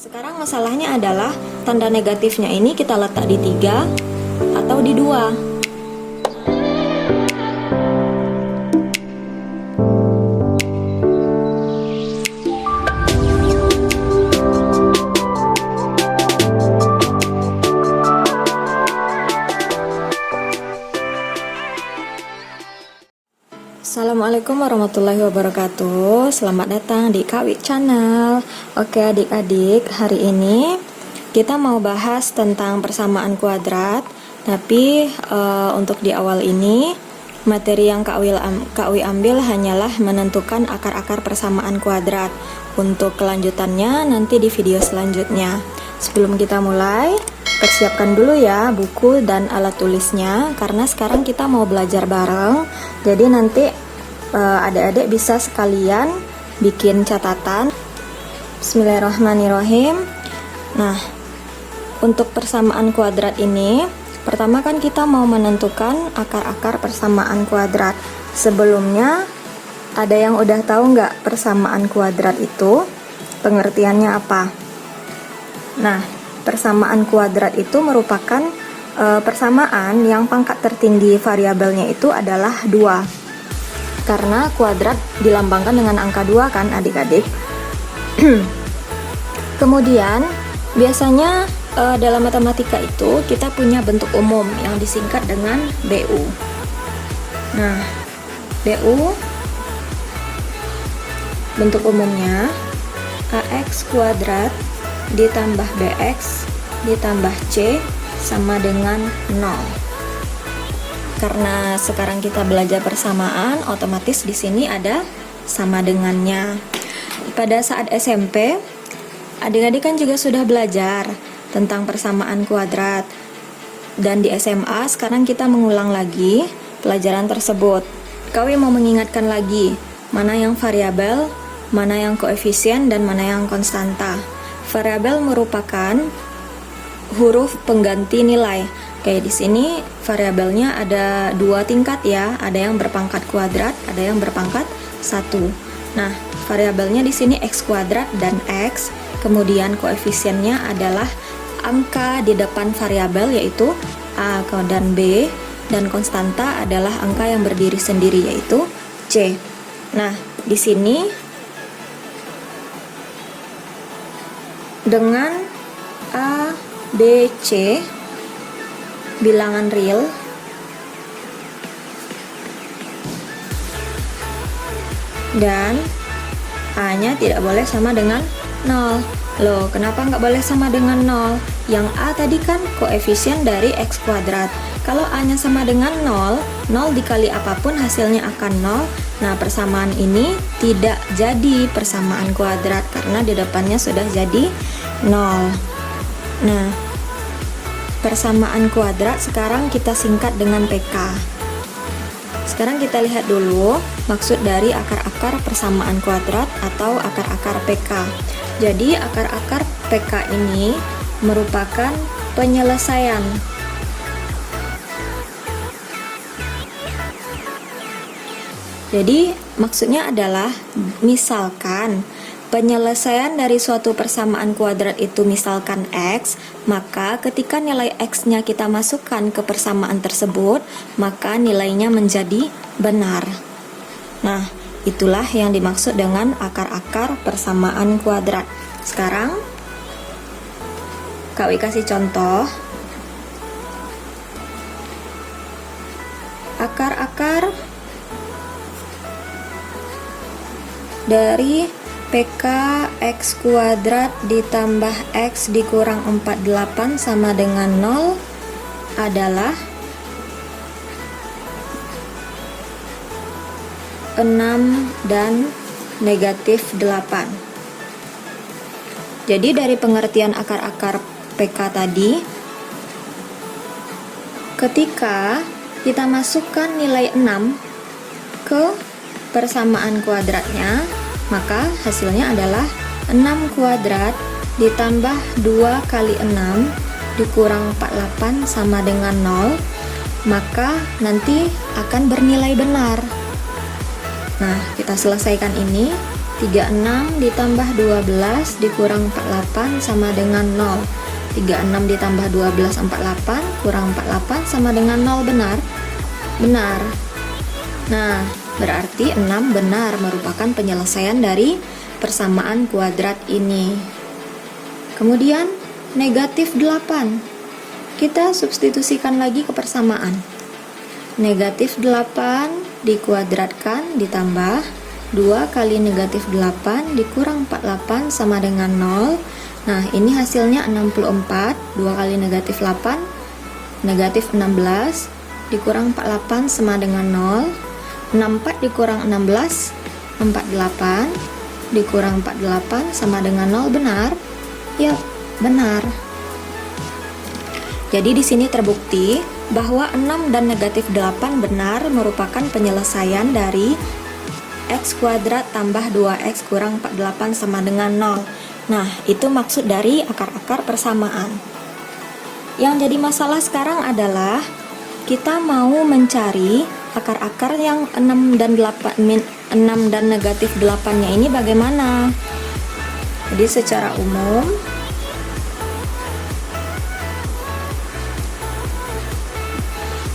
Sekarang masalahnya adalah tanda negatifnya ini kita letak di 3 atau di 2. Assalamualaikum warahmatullahi wabarakatuh. Selamat datang di Kak Wi Channel. Oke adik-adik, hari ini kita mau bahas tentang persamaan kuadrat. Tapi untuk di awal ini materi yang Kak Wi ambil hanyalah menentukan akar-akar persamaan kuadrat. Untuk kelanjutannya nanti di video selanjutnya. Sebelum kita mulai, persiapkan dulu ya buku dan alat tulisnya, karena sekarang kita mau belajar bareng. Jadi nanti adik-adik bisa sekalian bikin catatan. Bismillahirrahmanirrahim. Nah, untuk persamaan kuadrat ini, pertama kan kita mau menentukan akar-akar persamaan kuadrat. Sebelumnya, ada yang udah tahu nggak persamaan kuadrat itu pengertiannya apa? Nah, persamaan kuadrat itu merupakan persamaan yang pangkat tertinggi variabelnya itu adalah 2. Karena kuadrat dilambangkan dengan angka 2 kan adik-adik. Kemudian biasanya dalam matematika itu kita punya bentuk umum yang disingkat dengan BU. Nah, BU bentuk umumnya AX kuadrat ditambah BX ditambah C sama dengan 0. Karena sekarang kita belajar persamaan, otomatis di sini ada sama dengannya. Pada saat SMP, adik-adik kan juga sudah belajar tentang persamaan kuadrat. Dan di SMA sekarang kita mengulang lagi pelajaran tersebut. Kau mau mengingatkan lagi mana yang variabel, mana yang koefisien, dan mana yang konstanta. Variabel merupakan huruf pengganti nilai. Kayak di sini variabelnya ada 2 tingkat ya, ada yang berpangkat kuadrat, ada yang berpangkat 1. Nah, variabelnya di sini x kuadrat dan x, kemudian koefisiennya adalah angka di depan variabel yaitu a dan b, dan konstanta adalah angka yang berdiri sendiri yaitu c. Nah, di sini dengan a, b, c bilangan real dan A-nya tidak boleh sama dengan 0. Loh, kenapa nggak boleh sama dengan 0? Yang A tadi kan koefisien dari x kuadrat. Kalau A-nya sama dengan 0, 0 dikali apapun hasilnya akan 0. Nah, persamaan ini tidak jadi persamaan kuadrat karena di depannya sudah jadi 0. Nah, persamaan kuadrat sekarang kita singkat dengan PK. Sekarang kita lihat dulu maksud dari akar-akar persamaan kuadrat atau akar-akar PK. Jadi akar-akar PK ini merupakan penyelesaian. Jadi maksudnya adalah misalkan penyelesaian dari suatu persamaan kuadrat itu misalkan x, maka ketika nilai x-nya kita masukkan ke persamaan tersebut, maka nilainya menjadi benar. Nah, itulah yang dimaksud dengan akar-akar persamaan kuadrat. Sekarang, Kak Wi kasih contoh. Akar-akar dari PK x kuadrat ditambah x dikurang 48 sama dengan 0 adalah 6 dan negatif 8. Jadi dari pengertian akar-akar PK tadi, ketika kita masukkan nilai 6 ke persamaan kuadratnya, maka hasilnya adalah 6 kuadrat ditambah 2 kali 6 dikurang 48 sama dengan 0, maka nanti akan bernilai benar. Nah, kita selesaikan ini. 36 ditambah 12 dikurang 48 sama dengan 0. 36 ditambah 12 48 kurang 48 sama dengan 0, benar? Benar. Nah, berarti 6 benar merupakan penyelesaian dari persamaan kuadrat ini. Kemudian negatif 8. Kita substitusikan lagi ke persamaan. Negatif 8 dikuadratkan ditambah 2 kali negatif 8 dikurang 48 sama dengan 0. Nah, ini hasilnya 64. 2 kali negatif 8 negatif 16 dikurang 48 sama dengan 0. 64 dikurang 16 48 dikurang 48 sama dengan 0, benar? Ya, benar. Jadi di sini terbukti bahwa 6 dan negatif 8 benar merupakan penyelesaian dari x kuadrat tambah 2x kurang 48 sama dengan 0. Nah, itu maksud dari akar-akar persamaan. Yang jadi masalah sekarang adalah kita mau mencari akar-akar yang 6 dan 6 dan negatif 8-nya ini bagaimana? Jadi secara umum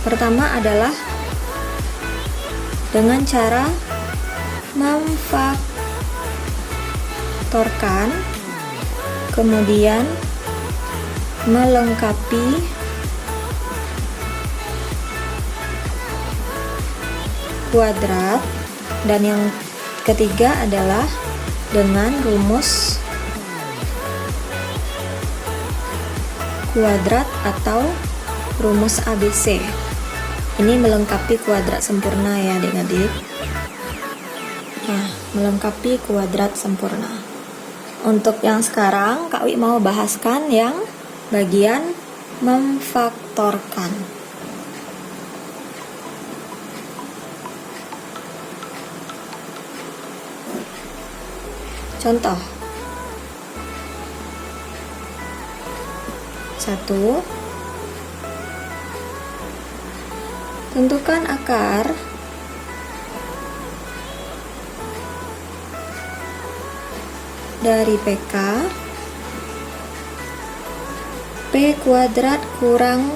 pertama adalah dengan cara memfaktorkan, kemudian melengkapi kuadrat, dan yang ketiga adalah dengan rumus kuadrat atau rumus ABC. Ini melengkapi kuadrat sempurna ya adik-adik. Nah, melengkapi kuadrat sempurna. Untuk yang sekarang, Kak Wi mau bahaskan yang bagian memfaktorkan. Contoh 1. Tentukan akar dari PK P kuadrat kurang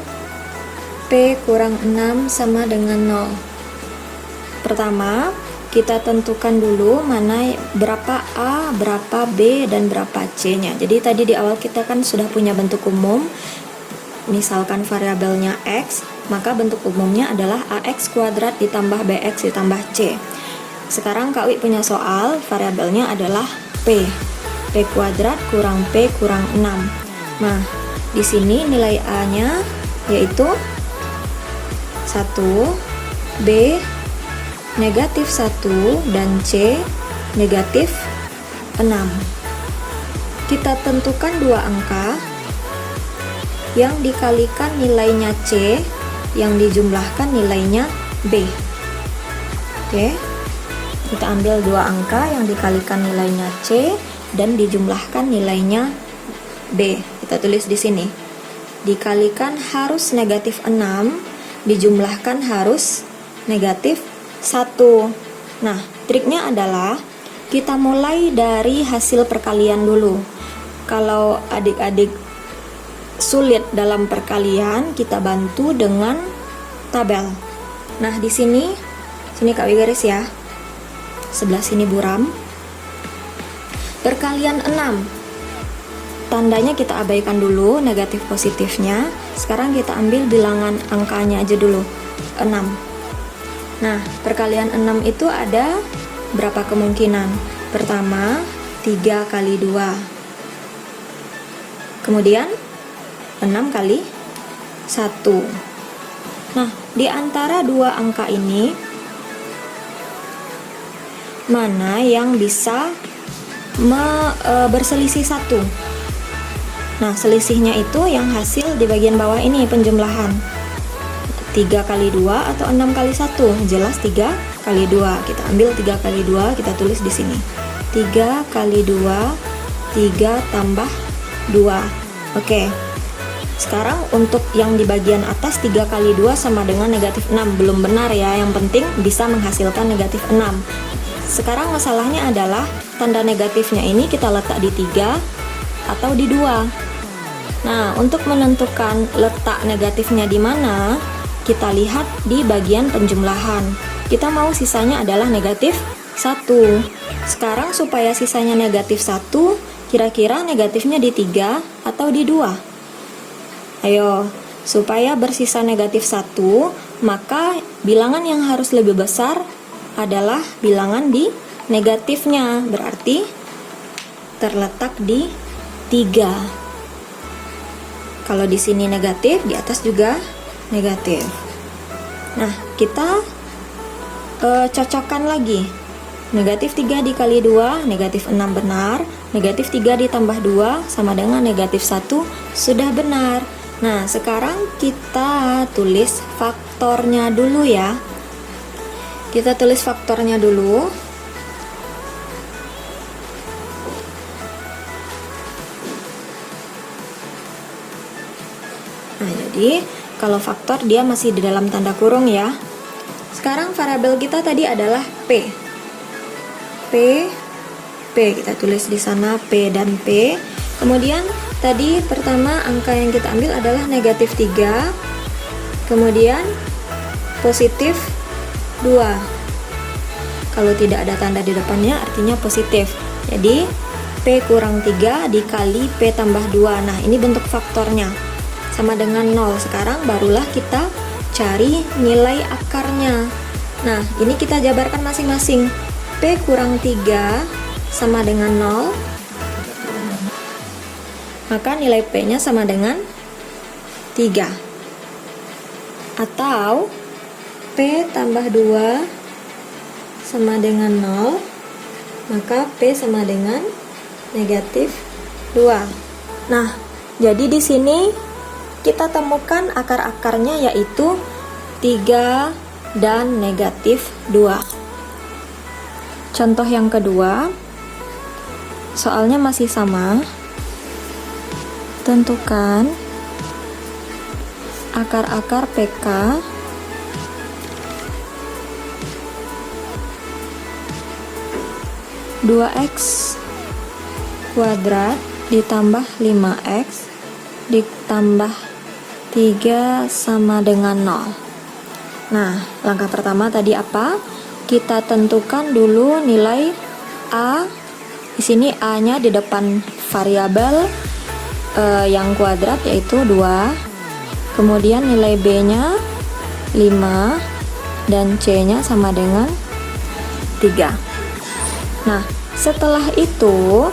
P kurang 6 sama dengan 0. Pertama, kita tentukan dulu mana berapa A, berapa B, dan berapa C-nya. Jadi tadi di awal kita kan sudah punya bentuk umum. Misalkan variabelnya X, maka bentuk umumnya adalah AX kuadrat ditambah BX ditambah C. Sekarang Kak Wi punya soal, variabelnya adalah P. P kuadrat kurang P kurang 6. Nah, di sini nilai A-nya yaitu 1, B negatif 1, dan C negatif 6. Kita tentukan dua angka yang dikalikan nilainya C, yang dijumlahkan nilainya B. Oke, kita ambil dua angka yang dikalikan nilainya C dan dijumlahkan nilainya B. Kita tulis di sini. Dikalikan harus negatif 6, dijumlahkan harus negatif 1. Nah, triknya adalah kita mulai dari hasil perkalian dulu. Kalau adik-adik sulit dalam perkalian, kita bantu dengan tabel. Nah, di sini Kak Wi garis ya. Sebelah sini buram. Perkalian 6. Tandanya kita abaikan dulu negatif positifnya. Sekarang kita ambil bilangan angkanya aja dulu. 6. Nah, perkalian 6 itu ada berapa kemungkinan? Pertama, 3 kali 2. Kemudian 6 kali 1. Nah, di antara dua angka ini mana yang bisa berselisih 1? Nah, selisihnya itu yang hasil di bagian bawah ini, penjumlahan 3 kali 2 atau 6 kali 1. Jelas 3 kali 2. Kita ambil 3 kali 2, kita tulis di sini 3 kali 2, 3 tambah 2. Oke. Sekarang untuk yang di bagian atas 3 kali 2 sama dengan negatif 6. Belum benar ya, yang penting bisa menghasilkan negatif 6. sekarang masalahnya adalah tanda negatifnya ini kita letak di 3 atau di 2. Nah, untuk menentukan letak negatifnya di mana, kita lihat di bagian penjumlahan. Kita mau sisanya adalah negatif 1. Sekarang supaya sisanya negatif 1, kira-kira negatifnya di 3 atau di 2? Ayo, supaya bersisa negatif 1, maka bilangan yang harus lebih besar adalah bilangan di negatifnya. Berarti terletak di 3. Kalau di sini negatif, di atas juga negatif. Nah, kita cocokkan lagi. Negatif 3 dikali 2, negatif 6 benar. Negatif 3 ditambah 2 sama dengan negatif 1 sudah benar. Nah, sekarang kita tulis faktornya dulu ya. Kita tulis faktornya dulu. Nah, jadi kalau faktor dia masih di dalam tanda kurung ya. Sekarang variabel kita tadi adalah P. Kita tulis di sana P dan P. Kemudian tadi pertama angka yang kita ambil adalah negatif 3. Kemudian positif 2. Kalau tidak ada tanda di depannya artinya positif. Jadi P kurang 3 dikali P tambah 2. Nah, ini bentuk faktornya. Sama dengan 0. Sekarang barulah kita cari nilai akarnya. Nah, ini kita jabarkan masing-masing. P kurang 3 sama dengan 0. Maka nilai P-nya sama dengan 3. Atau P tambah 2 sama dengan 0. Maka P sama dengan negatif 2. Nah, jadi di sini kita temukan akar-akarnya yaitu 3 dan negatif 2. Contoh yang kedua, soalnya masih sama. Tentukan akar-akar PK (2x kuadrat ditambah 5x ditambah 3 sama dengan 0. Nah, langkah pertama tadi apa? Kita tentukan dulu nilai A. Di sini A-nya di depan variabel yang kuadrat yaitu 2. Kemudian nilai B-nya 5 dan C-nya sama dengan 3. Nah, setelah itu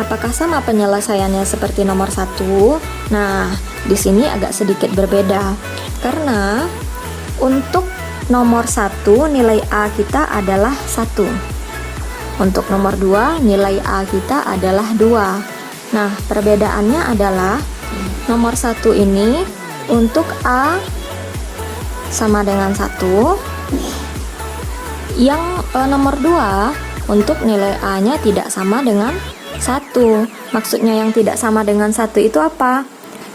apakah sama penyelesaiannya seperti nomor 1? Nah, di sini agak sedikit berbeda karena untuk nomor 1 nilai A kita adalah 1. Untuk nomor 2 nilai A kita adalah 2. Nah, perbedaannya adalah nomor 1 ini untuk A sama dengan 1. Yang nomor 2 untuk nilai A-nya tidak sama dengan 1. Maksudnya yang tidak sama dengan 1 itu apa?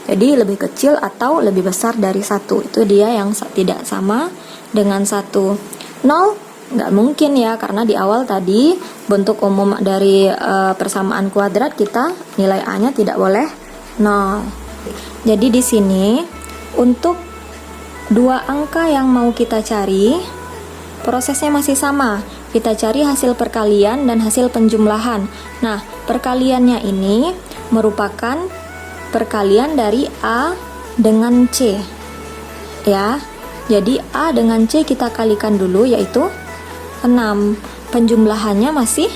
Jadi lebih kecil atau lebih besar dari 1. Itu dia yang tidak sama dengan 1. 0 nggak mungkin ya, karena di awal tadi bentuk umum dari persamaan kuadrat kita nilai A-nya tidak boleh 0. Jadi di sini untuk dua angka yang mau kita cari prosesnya masih sama. Kita cari hasil perkalian dan hasil penjumlahan. Nah, perkaliannya ini merupakan perkalian dari A dengan C ya. Jadi A dengan C kita kalikan dulu yaitu 6. Penjumlahannya masih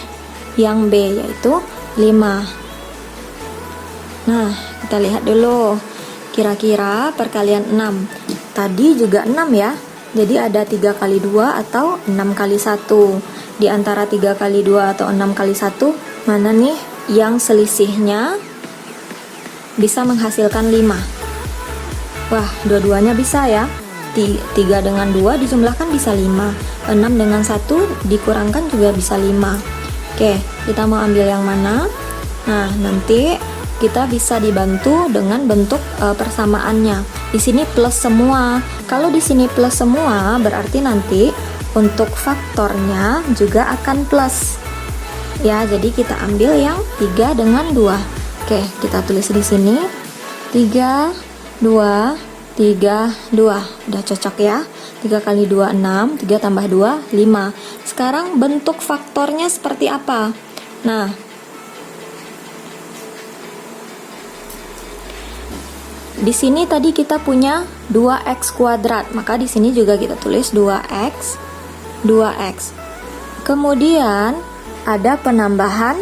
yang B yaitu 5. Nah, kita lihat dulu kira-kira perkalian 6 tadi juga 6 ya. Jadi ada 3 kali 2 atau 6 kali 1. Di antara 3 kali 2 atau 6 kali 1, mana nih yang selisihnya bisa menghasilkan 5? Wah, dua-duanya bisa ya. 3 dengan 2 dijumlahkan bisa 5. 6 dengan 1 dikurangkan juga bisa 5. Oke, kita mau ambil yang mana? Nah, nanti kita bisa dibantu dengan bentuk persamaannya. Di sini plus semua. Kalau di sini plus semua, berarti nanti untuk faktornya juga akan plus. Ya, jadi kita ambil yang 3 dengan 2. Oke, kita tulis di sini 3, 2, 3, 2. Udah cocok ya. 3 kali 2, 6. 3 tambah 2, 5. Sekarang bentuk faktornya seperti apa? Nah, di sini tadi kita punya 2x kuadrat, maka di sini juga kita tulis 2x, 2x. Kemudian ada penambahan,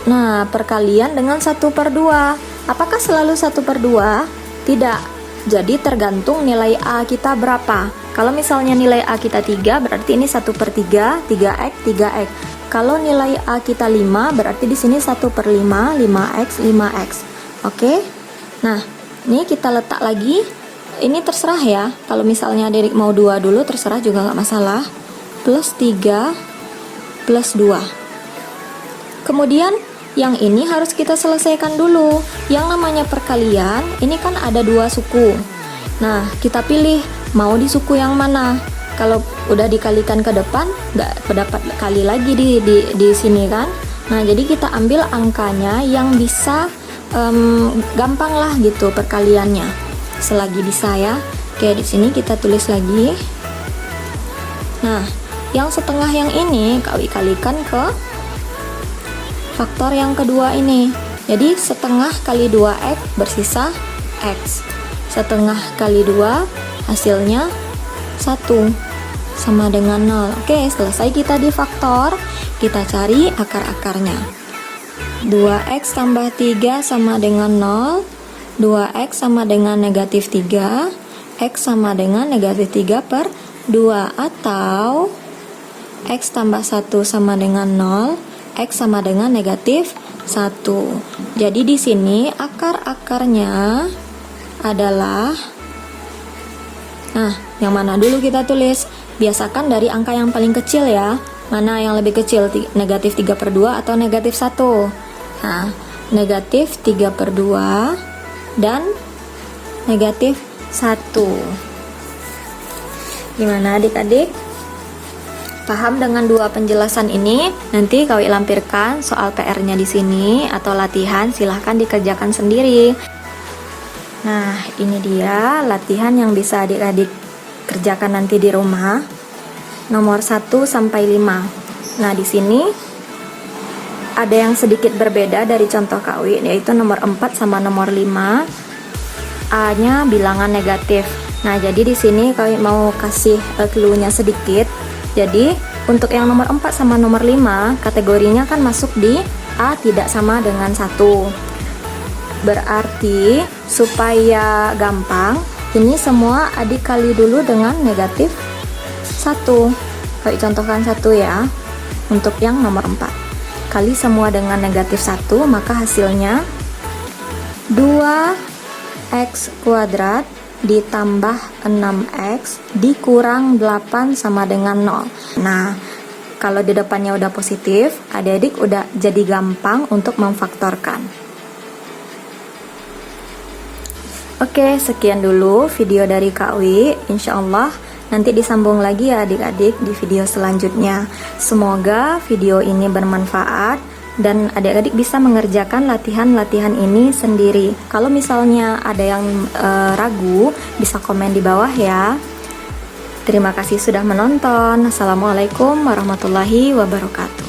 nah perkalian dengan 1/2. Apakah selalu 1/2? Tidak. Jadi tergantung nilai A kita berapa. Kalau misalnya nilai A kita 3, berarti ini 1/3, 3x, 3x. Kalau nilai A kita 5, berarti di sini 1/5, 5x, 5x. Oke, nah ini kita letak lagi. Ini terserah ya, kalau misalnya adik mau 2 dulu terserah juga nggak masalah. Plus 3 plus 2. Kemudian yang ini harus kita selesaikan dulu. Yang namanya perkalian, ini kan ada 2 suku. Nah, kita pilih mau di suku yang mana. Kalau udah dikalikan ke depan, nggak dapat kali lagi di sini kan. Nah, jadi kita ambil angkanya yang bisa gampang lah gitu perkaliannya, selagi bisa ya. Oke, di sini kita tulis lagi. Nah, yang setengah yang ini kami kalikan ke faktor yang kedua ini. Jadi setengah kali 2x bersisa x. Setengah kali 2 hasilnya 1 sama dengan 0. Oke, selesai kita di faktor. Kita cari akar-akarnya. 2x tambah 3 sama dengan 0. 2x sama dengan negatif 3. X sama dengan negatif 3/2. Atau x tambah 1 sama dengan 0. X sama dengan negatif 1. Jadi di sini akar-akarnya adalah, nah yang mana dulu kita tulis? Biasakan dari angka yang paling kecil ya. Mana yang lebih kecil, negatif 3/2 atau negatif 1? Nah, negatif 3/2 dan negatif 1. Gimana adik-adik? Paham dengan dua penjelasan ini? Nanti kau lampirkan soal PR-nya di sini atau latihan, silahkan dikerjakan sendiri. Nah, ini dia latihan yang bisa adik-adik kerjakan nanti di rumah. Nomor 1 sampai 5. Nah, di sini ada yang sedikit berbeda dari contoh KW, yaitu nomor 4 sama nomor 5. A-nya bilangan negatif. Nah, jadi di sini kami mau kasih clue-nya sedikit. Jadi, untuk yang nomor 4 sama nomor 5, kategorinya kan masuk di A tidak sama dengan 1. Berarti, supaya gampang, ini semua adik kali dulu dengan negatif 1. Kami contohkan 1 ya, untuk yang nomor 4. Kali semua dengan negatif 1, maka hasilnya 2x kuadrat ditambah 6x dikurang 8 sama dengan 0. Nah, kalau di depannya udah positif, adik-adik udah jadi gampang untuk memfaktorkan. Oke, sekian dulu video dari Kak Wi. Insya Allah nanti disambung lagi ya adik-adik di video selanjutnya. Semoga video ini bermanfaat dan adik-adik bisa mengerjakan latihan-latihan ini sendiri. Kalau misalnya ada yang ragu, bisa komen di bawah ya. Terima kasih sudah menonton. Assalamualaikum warahmatullahi wabarakatuh.